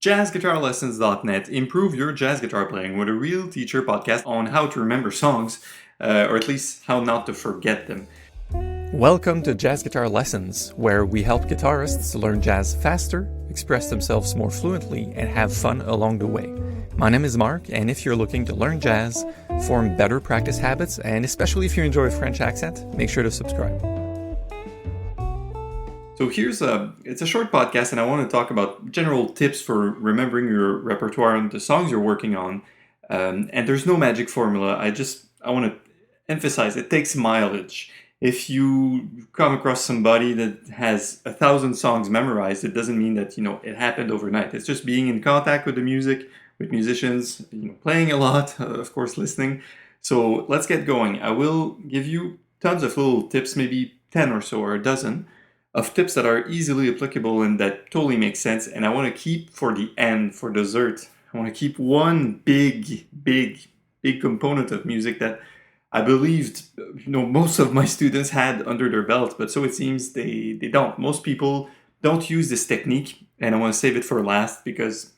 JazzGuitarLessons.net. Improve your jazz guitar playing with a real teacher podcast on how to remember songs, or at least how not to forget them. Welcome to Jazz Guitar Lessons, where we help guitarists learn jazz faster, express themselves more fluently, and have fun along the way. My name is Mark, and if you're looking to learn jazz, form better practice habits, and especially if you enjoy a French accent, make sure to subscribe. So it's a short podcast, and I want to talk about general tips for remembering your repertoire and the songs you're working on. And there's no magic formula. I want to emphasize it takes mileage. If you come across somebody that has 1,000 songs memorized, it doesn't mean that it happened overnight. It's just being in contact with the music, with musicians, playing a lot, of course, listening. So let's get going. I will give you tons of little tips, maybe 10 or so or a dozen, of tips that are easily applicable and that totally make sense. And I want to keep for the end, for dessert, I want to keep one big component of music that I believed most of my students had under their belt, but so it seems they don't. Most people don't use this technique, and I want to save it for last because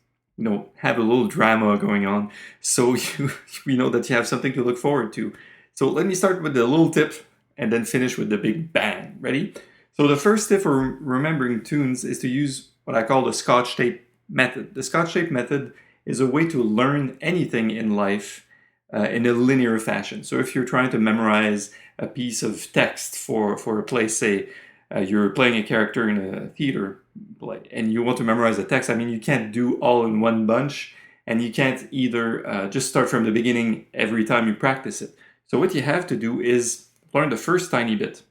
have a little drama going on, so you know that you have something to look forward to. So let me start with the little tip and then finish with the big bang. Ready? So the first tip for remembering tunes is to use what I call the Scotch tape method. The Scotch tape method is a way to learn anything in life in a linear fashion. So if you're trying to memorize a piece of text for a play, say you're playing a character in a theater play and you want to memorize the text, you can't do all in one bunch, and you can't either just start from the beginning every time you practice it. So what you have to do is learn the first tiny bit,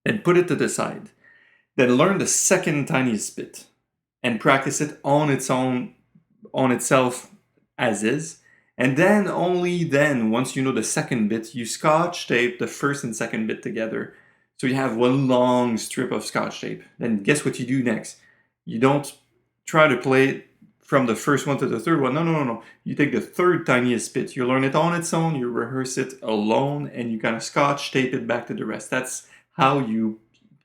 then put it to the side, then learn the second tiniest bit and practice it on itself as is. And then, only then, once you know the second bit, you Scotch tape the first and second bit together. So you have one long strip of Scotch tape. Then guess what you do next? You don't try to play it from the first one to the third one. No. You take the third tiniest bit. You learn it on its own, you rehearse it alone, and you kind of Scotch tape it back to the rest. That's how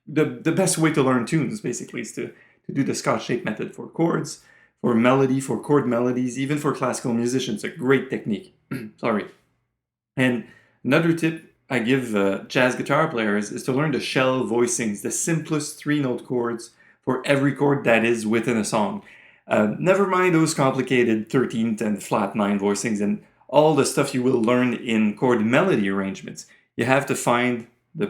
the best way to learn tunes, basically, is to do the Scotch tape method for chords, for melody, for chord melodies, even for classical musicians. A great technique. Sorry. And another tip I give jazz guitar players is to learn the shell voicings, the simplest 3-note chords for every chord that is within a song. Never mind those complicated 13th and flat 9 voicings and all the stuff you will learn in chord melody arrangements. You have to find the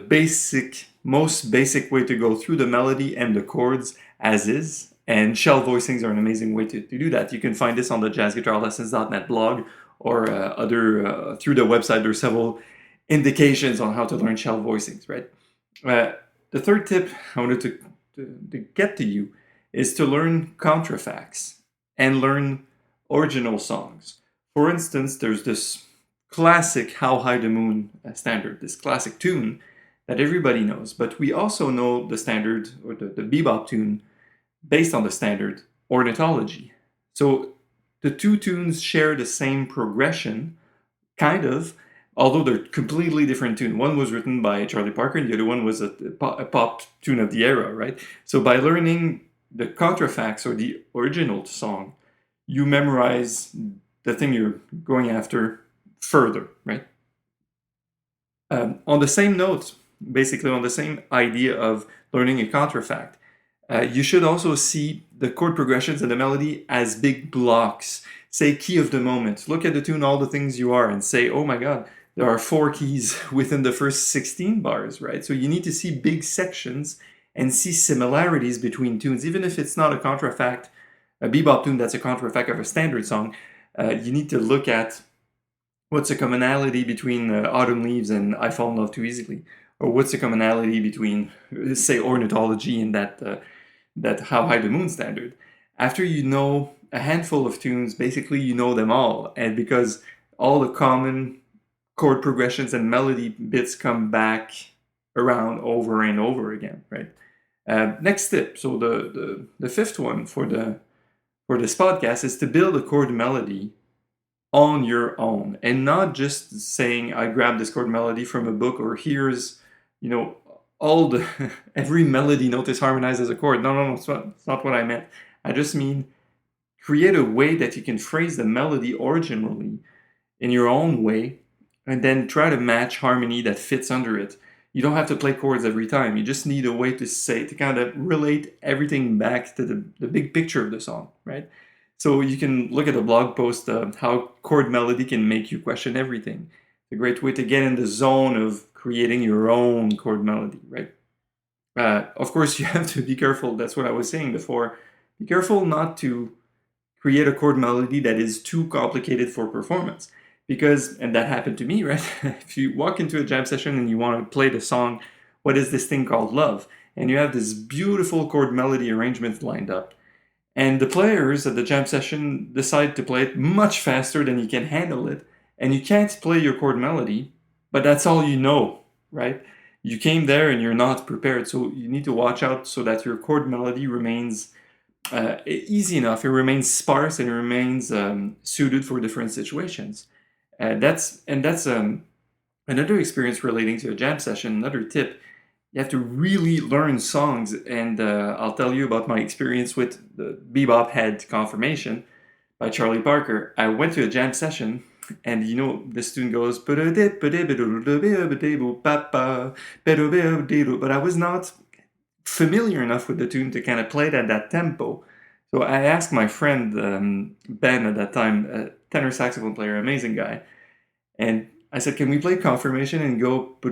most basic way to go through the melody and the chords as is, and shell voicings are an amazing way to do that. You can find this on the JazzGuitarLessons.net blog or through the website. There's several indications on how to learn shell voicings, right? The third tip I wanted to get to you is to learn contrafacts and learn original songs. For instance, there's this classic How High the Moon standard, this classic tune that everybody knows, but we also know the standard, or the bebop tune, based on the standard ornithology. So the two tunes share the same progression, kind of, although they're completely different tunes. One was written by Charlie Parker, and the other one was a pop tune of the era, right? So by learning the contrafacts, or the original song, you memorize the thing you're going after further, right? On the same note, basically on the same idea of learning a contrafact, you should also see the chord progressions and the melody as big blocks. Say key of the moment. Look at the tune, All the Things You Are, and say, oh my God, there are 4 keys within the first 16 bars, right? So you need to see big sections and see similarities between tunes, even if it's not a contrafact, a bebop tune that's a contrafact of a standard song. You need to look at what's the commonality between Autumn Leaves and I Fall in Love Too Easily, or what's the commonality between, say, ornithology and that How High the Moon standard. After you know a handful of tunes, basically you know them all, and because all the common chord progressions and melody bits come back around over and over again, right? Next tip, so the fifth one for this podcast is to build a chord melody on your own, and not just saying I grabbed this chord melody from a book, or here's every melody note is harmonized as a chord. No, it's not what I meant. I just mean create a way that you can phrase the melody originally in your own way, and then try to match harmony that fits under it. You don't have to play chords every time. You just need a way to say, to kind of relate everything back to the big picture of the song, right? So you can look at a blog post of how chord melody can make you question everything. It's a great way to get in the zone of creating your own chord melody, right? Of course, you have to be careful. That's what I was saying before. Be careful not to create a chord melody that is too complicated for performance. Because, and that happened to me, right? If you walk into a jam session and you want to play the song, what is this thing called Love? And you have this beautiful chord melody arrangement lined up. And the players at the jam session decide to play it much faster than you can handle it. And you can't play your chord melody, but that's all you know, right? You came there and you're not prepared. So you need to watch out so that your chord melody remains easy enough, it remains sparse, and it remains suited for different situations. That's another experience relating to a jam session. Another tip: you have to really learn songs, and I'll tell you about my experience with the Bebop Head Confirmation by Charlie Parker. I went to a jam session, and this tune goes, but I was not familiar enough with the tune to kind of play it at that tempo. So I asked my friend Ben at that time, a tenor saxophone player, amazing guy, and I said, "Can we play Confirmation and go play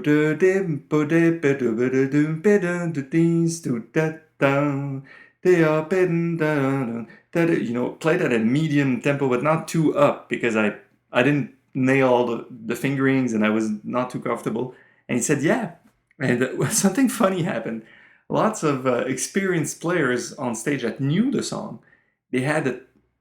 that at medium tempo, but not too up, because I didn't nail all the fingerings and I was not too comfortable." And he said, "Yeah." And something funny happened. Lots of experienced players on stage that knew the song, they had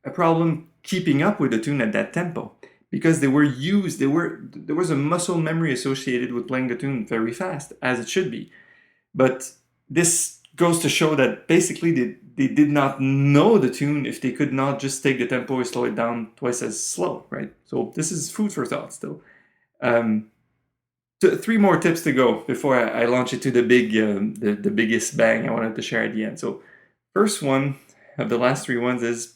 a problem keeping up with the tune at that tempo, because there was a muscle memory associated with playing the tune very fast, as it should be. But this goes to show that basically they did not know the tune if they could not just take the tempo and slow it down twice as slow, right? So this is food for thought still. Three more tips to go before I launch into the biggest bang I wanted to share at the end. So first one of the last three ones is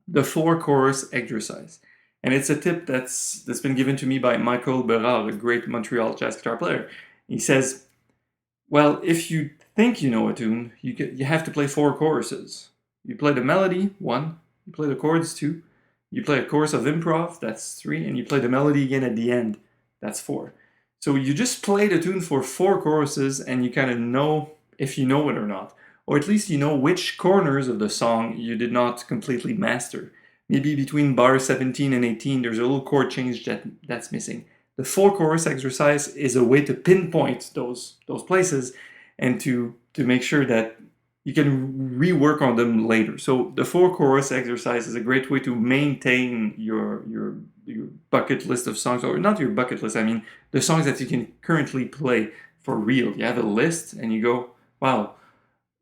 the 4-chorus exercise. And it's a tip that's been given to me by Michael Berard, a great Montreal jazz guitar player. He says, well, if you think you know a tune, you have to play 4 choruses. You play the melody, 1. You play the chords, 2. You play a chorus of improv, that's 3. And you play the melody again at the end, that's 4. So you just play the tune for 4 choruses, and you kind of know if you know it or not. Or at least you know which corners of the song you did not completely master. Maybe between bar 17 and 18, there's a little chord change that's missing. The 4-chorus exercise is a way to pinpoint those places and to make sure that you can rework on them later. So the 4-chorus exercise is a great way to maintain your bucket list of songs, or not your bucket list, I mean the songs that you can currently play for real. You have a list and you go, wow.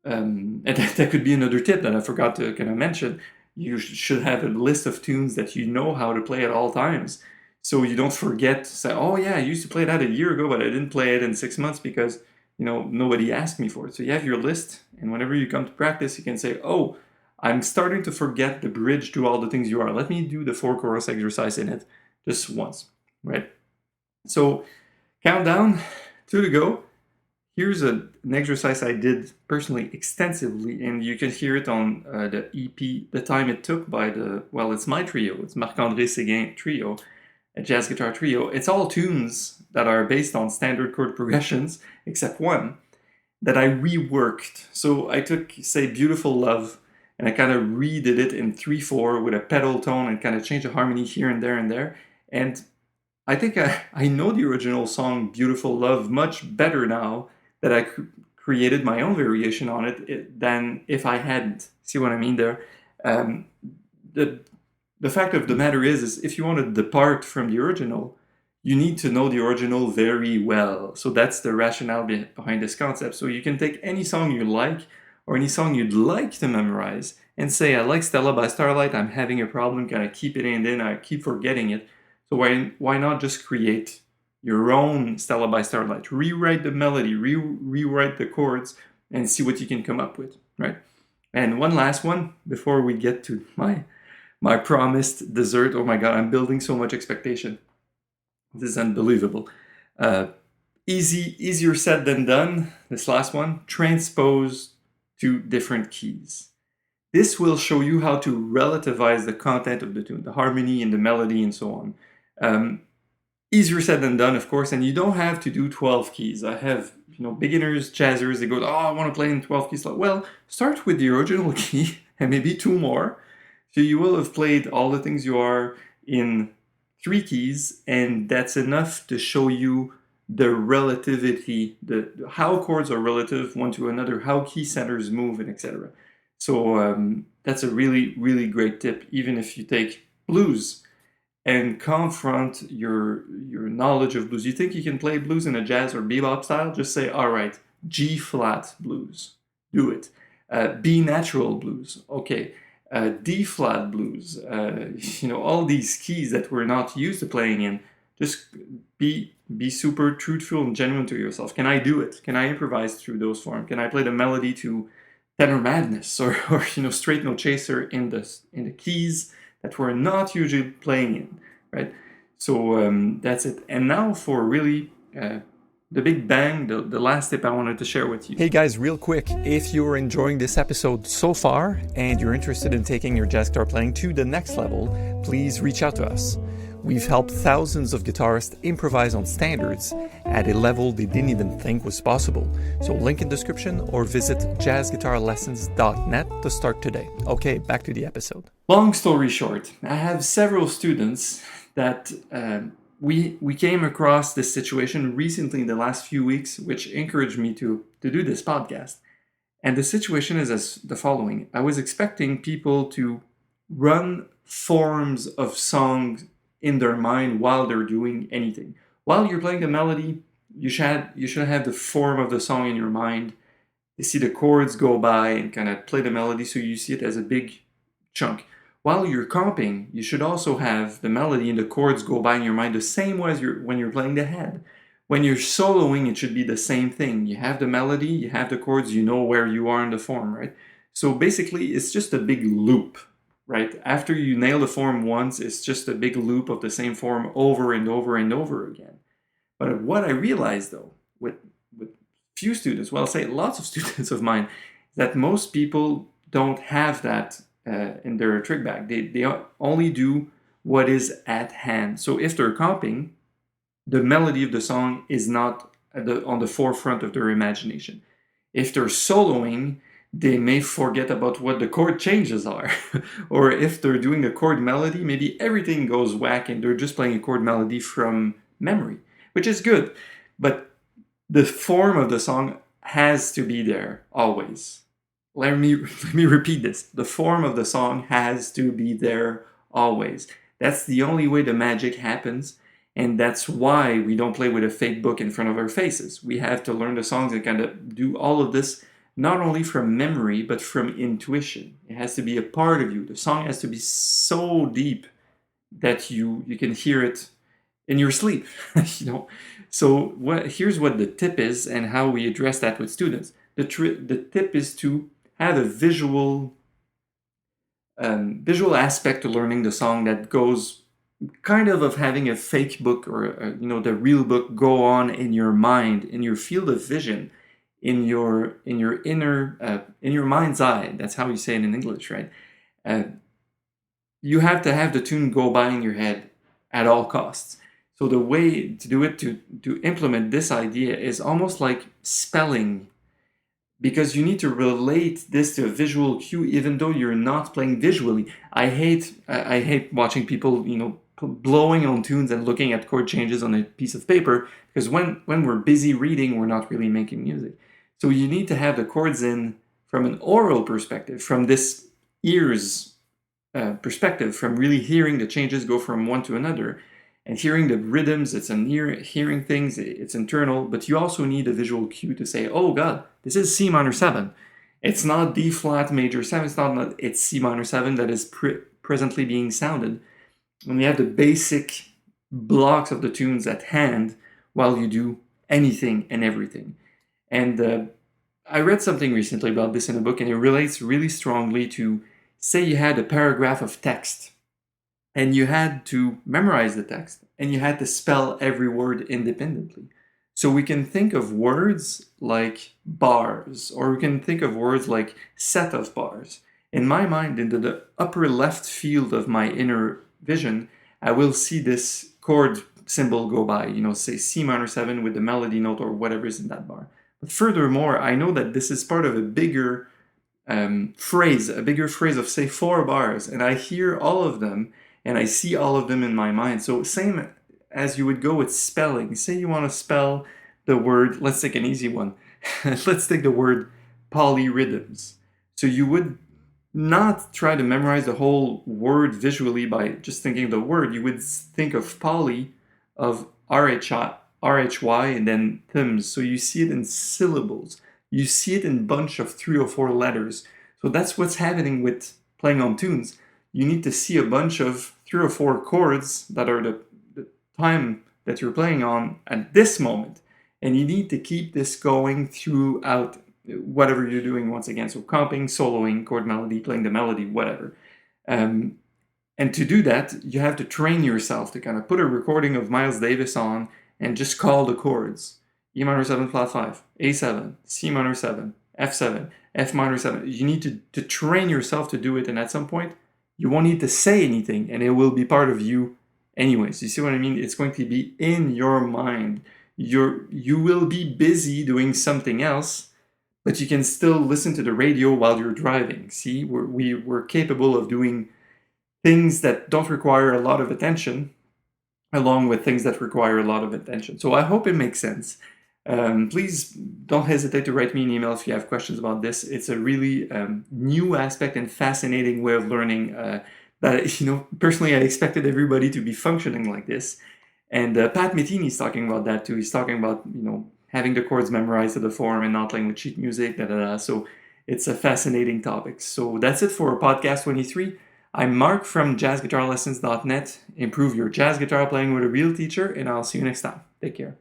And that could be another tip that I forgot to kind of mention. You should have a list of tunes that you know how to play at all times, so you don't forget to say, oh yeah, I used to play that a year ago, but I didn't play it in 6 months because nobody asked me for it. So you have your list, and whenever you come to practice, you can say, oh, I'm starting to forget the bridge to All the Things You Are. Let me do the 4-chorus exercise in it just once, right? So countdown, 2 to go. Here's an exercise I did personally extensively, and you can hear it on the EP, The Time It Took, by it's my trio. It's Marc-André Séguin trio, a jazz guitar trio. It's all tunes that are based on standard chord progressions, except one, that I reworked. So I took, say, Beautiful Love, and I kind of redid it in 3/4 with a pedal tone and kind of changed the harmony here and there and there. And I think I know the original song Beautiful Love much better now that I created my own variation on it than if I hadn't. See what I mean there? The fact of the matter is if you want to depart from the original, you need to know the original very well. So that's the rationale behind this concept. So you can take any song you like, or any song you'd like to memorize, and say, I like Stella by Starlight, I'm having a problem, can I keep it in, I keep forgetting it. So why not just create your own Stella by Starlight? Rewrite the melody, rewrite the chords, and see what you can come up with, right? And one last one before we get to my promised dessert. Oh my god, I'm building so much expectation. This is unbelievable. Uh, easier said than done. This last one, transpose to different keys. This will show you how to relativize the content of the tune, the harmony and the melody and so on. Easier said than done, of course, and you don't have to do 12 keys. I have, beginners, jazzers, they go, oh, I want to play in 12 keys. Well, start with the original key and maybe two more. So you will have played all the things you are in 3 keys, and that's enough to show you the relativity, how chords are relative one to another, how key centers move, and etc. So that's a really, really great tip, even if you take blues and confront your knowledge of blues. You think you can play blues in a jazz or bebop style? Just say, all right, G flat blues, do it. B natural blues, okay. D flat blues, all these keys that we're not used to playing in. Just be super truthful and genuine to yourself. Can I do it? Can I improvise through those forms? Can I play the melody to Tenor Madness or Straight No Chaser in the keys that we're not usually playing in, right? So that's it. And now for really the big bang, the last tip I wanted to share with you. Hey guys, real quick, if you're enjoying this episode so far and you're interested in taking your jazz guitar playing to the next level, please reach out to us. We've helped thousands of guitarists improvise on standards at a level they didn't even think was possible. So link in description or visit jazzguitarlessons.net to start today. Okay, back to the episode. Long story short, I have several students that we came across this situation recently in the last few weeks, which encouraged me to do this podcast. And the situation is as the following. I was expecting people to run forms of songs in their mind while they're doing anything. While you're playing the melody, you should have the form of the song in your mind. You see the chords go by and kind of play the melody, so you see it as a big chunk. While you're comping, you should also have the melody and the chords go by in your mind the same way as when you're playing the head. When you're soloing, it should be the same thing. You have the melody, you have the chords, you know where you are in the form, right? So basically, it's just a big loop. Right? After you nail the form once, it's just a big loop of the same form over and over and over again. But what I realized though, with few students, well, I'll say lots of students of mine, is that most people don't have that in their trick bag. They only do what is at hand. So if they're comping, the melody of the song is not on the forefront of their imagination. If they're soloing, they may forget about what the chord changes are. Or if they're doing a chord melody, maybe everything goes whack and they're just playing a chord melody from memory, which is good. But the form of the song has to be there always. Let me repeat this. The form of the song has to be there always. That's the only way the magic happens. And that's why we don't play with a fake book in front of our faces. We have to learn the songs and kind of do all of this not only from memory, but from intuition. It has to be a part of you. The song has to be so deep that you can hear it in your sleep. So here's what the tip is and how we address that with students. The tip is to have a visual aspect to learning the song that goes kind of having a fake book or the real book go on in your mind, in your field of vision. In your inner in your mind's eye. That's how you say it in English, right? You have to have the tune go by in your head at all costs. So the way to do it, to implement this idea, is almost like spelling, because you need to relate this to a visual cue, even though you're not playing visually. I hate watching people, blowing on tunes and looking at chord changes on a piece of paper, because when we're busy reading, we're not really making music. So you need to have the chords in from an oral perspective, from this ear's perspective, from really hearing the changes go from one to another, and hearing the rhythms. It's an ear hearing things, it's internal, but you also need a visual cue to say, oh God, this is C minor 7. It's not D flat major 7, it's C minor 7 that is presently being sounded. And we have the basic blocks of the tunes at hand while you do anything and everything. And I read something recently about this in a book, and it relates really strongly to, say you had a paragraph of text and you had to memorize the text and you had to spell every word independently. So we can think of words like bars, or we can think of words like set of bars. In my mind, into the upper left field of my inner vision, I will see this chord symbol go by, say C minor 7 with the melody note or whatever is in that bar. But furthermore, I know that this is part of a bigger phrase of, say, 4 bars, and I hear all of them and I see all of them in my mind. So same as you would go with spelling. Say you want to spell the word, let's take an easy one. Let's take the word polyrhythms. So you would not try to memorize the whole word visually by just thinking of the word. You would think of poly, of RHI, RHY, and then thems. So you see it in syllables. You see it in bunch of 3 or 4 letters. So that's what's happening with playing on tunes. You need to see a bunch of 3 or 4 chords that are the time that you're playing on at this moment. And you need to keep this going throughout whatever you're doing once again. So comping, soloing, chord melody, playing the melody, whatever. And to do that, you have to train yourself to kind of put a recording of Miles Davis on and just call the chords. E minor 7 flat 5, A7, C minor 7, F7, F minor 7. You need to train yourself to do it, and at some point, you won't need to say anything, and it will be part of you anyways. You see what I mean? It's going to be in your mind. You will be busy doing something else, but you can still listen to the radio while you're driving. See, we're capable of doing things that don't require a lot of attention, along with things that require a lot of attention. So I hope it makes sense. Please don't hesitate to write me an email if you have questions about this. It's a really new aspect and fascinating way of learning that, personally I expected everybody to be functioning like this. And Pat Metheny's talking about that too. He's talking about, having the chords memorized to the form and not playing with sheet music, So it's a fascinating topic. So that's it for podcast 23. I'm Mark from jazzguitarlessons.net. Improve your jazz guitar playing with a real teacher, and I'll see you next time. Take care.